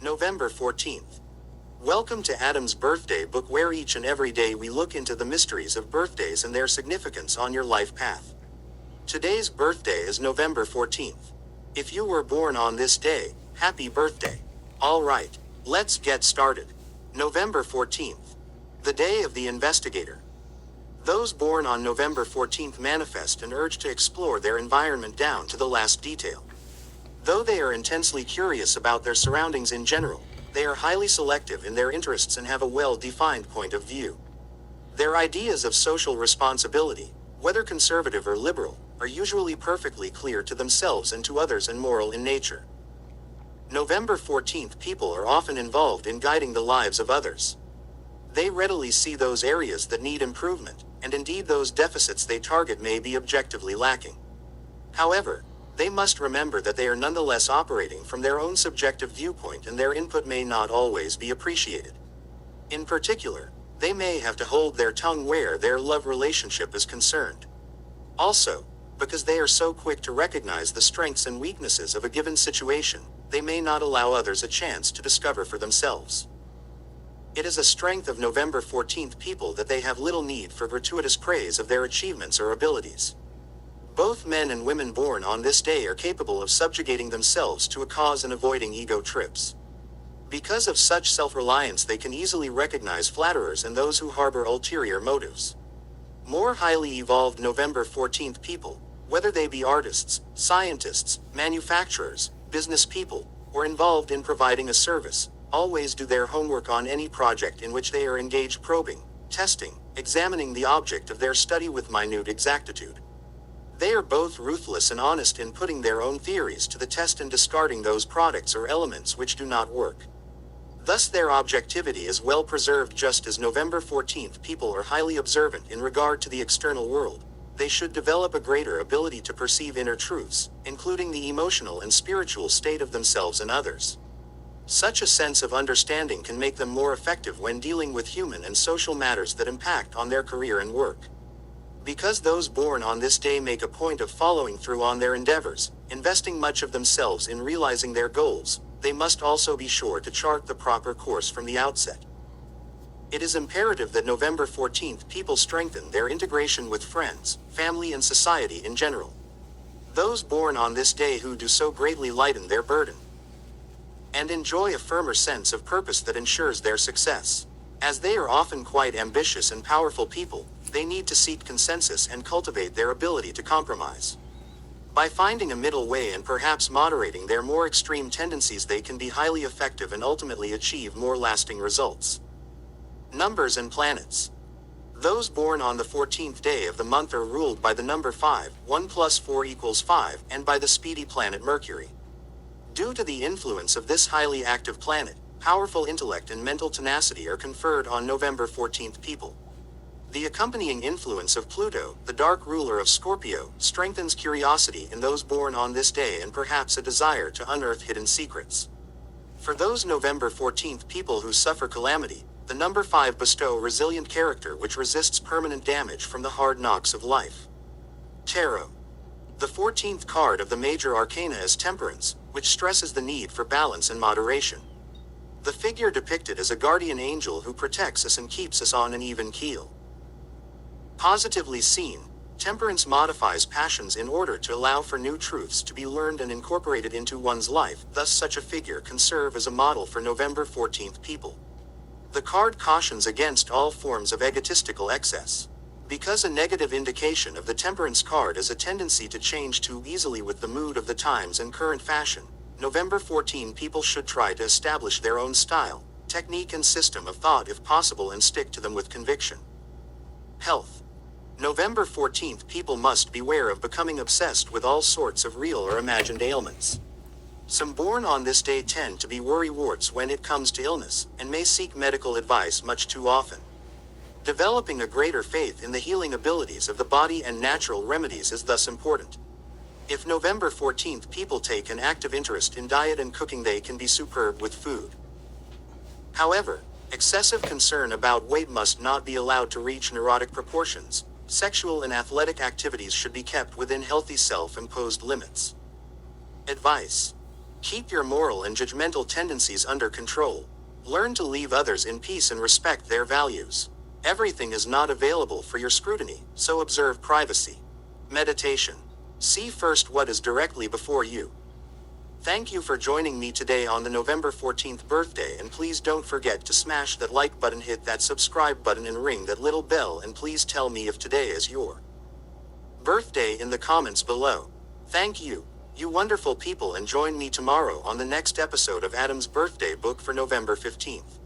November 14th. Welcome to Adam's Birthday Book, where each and every day we look into the mysteries of birthdays and their significance on your life path. Today's birthday is November 14th. If you were born on this day, happy birthday. Alright, let's get started. November 14th. The day of the investigator. Those born on November 14th manifest an urge to explore their environment down to the last detail. Though they are intensely curious about their surroundings in general, they are highly selective in their interests and have a well-defined point of view. Their ideas of social responsibility, whether conservative or liberal, are usually perfectly clear to themselves and to others and moral in nature. November 14th people are often involved in guiding the lives of others. They readily see those areas that need improvement, and indeed those deficits they target may be objectively lacking. However, they must remember that they are nonetheless operating from their own subjective viewpoint and their input may not always be appreciated. In particular, they may have to hold their tongue where their love relationship is concerned. Also, because they are so quick to recognize the strengths and weaknesses of a given situation, they may not allow others a chance to discover for themselves. It is a strength of November 14th people that they have little need for gratuitous praise of their achievements or abilities. Both men and women born on this day are capable of subjugating themselves to a cause and avoiding ego trips. Because of such self-reliance, they can easily recognize flatterers and those who harbor ulterior motives. More highly evolved November 14th people, whether they be artists, scientists, manufacturers, business people, or involved in providing a service, always do their homework on any project in which they are engaged, probing, testing, examining the object of their study with minute exactitude. They are both ruthless and honest in putting their own theories to the test and discarding those products or elements which do not work. Thus their objectivity is well preserved. Just as November 14th people are highly observant in regard to the external world, they should develop a greater ability to perceive inner truths, including the emotional and spiritual state of themselves and others. Such a sense of understanding can make them more effective when dealing with human and social matters that impact on their career and work. Because those born on this day make a point of following through on their endeavors, investing much of themselves in realizing their goals, they must also be sure to chart the proper course from the outset. It is imperative that November 14th people strengthen their integration with friends, family and society in general. Those born on this day who do so greatly lighten their burden and enjoy a firmer sense of purpose that ensures their success. As they are often quite ambitious and powerful people, they need to seek consensus and cultivate their ability to compromise. By finding a middle way and perhaps moderating their more extreme tendencies, they can be highly effective and ultimately achieve more lasting results. Numbers and planets. Those born on the 14th day of the month are ruled by the number 5, 1 plus 4 equals 5, and by the speedy planet Mercury. Due to the influence of this highly active planet, powerful intellect and mental tenacity are conferred on November 14th people. The accompanying influence of Pluto, the dark ruler of Scorpio, strengthens curiosity in those born on this day and perhaps a desire to unearth hidden secrets. For those November 14th people who suffer calamity, the number 5 bestow resilient character which resists permanent damage from the hard knocks of life. Tarot. The 14th card of the major arcana is Temperance, which stresses the need for balance and moderation. The figure depicted is a guardian angel who protects us and keeps us on an even keel. Positively seen, temperance modifies passions in order to allow for new truths to be learned and incorporated into one's life. Thus such a figure can serve as a model for November 14th people. The card cautions against all forms of egotistical excess. Because a negative indication of the temperance card is a tendency to change too easily with the mood of the times and current fashion, November 14 people should try to establish their own style, technique and system of thought if possible and stick to them with conviction. Health. November 14th people must beware of becoming obsessed with all sorts of real or imagined ailments. Some born on this day tend to be worrywarts when it comes to illness, and may seek medical advice much too often. Developing a greater faith in the healing abilities of the body and natural remedies is thus important. If November 14th people take an active interest in diet and cooking, they can be superb with food. However, excessive concern about weight must not be allowed to reach neurotic proportions. Sexual and athletic activities should be kept within healthy self-imposed limits. Advice. Keep your moral and judgmental tendencies under control. Learn to leave others in peace and respect their values. Everything is not available for your scrutiny, so observe privacy. Meditation. See first what is directly before you. Thank you for joining me today on the November 14th birthday, and please don't forget to smash that like button, hit that subscribe button, and ring that little bell, and please tell me if today is your birthday in the comments below. Thank you, you wonderful people, and join me tomorrow on the next episode of Adam's Birthday Book for November 15th.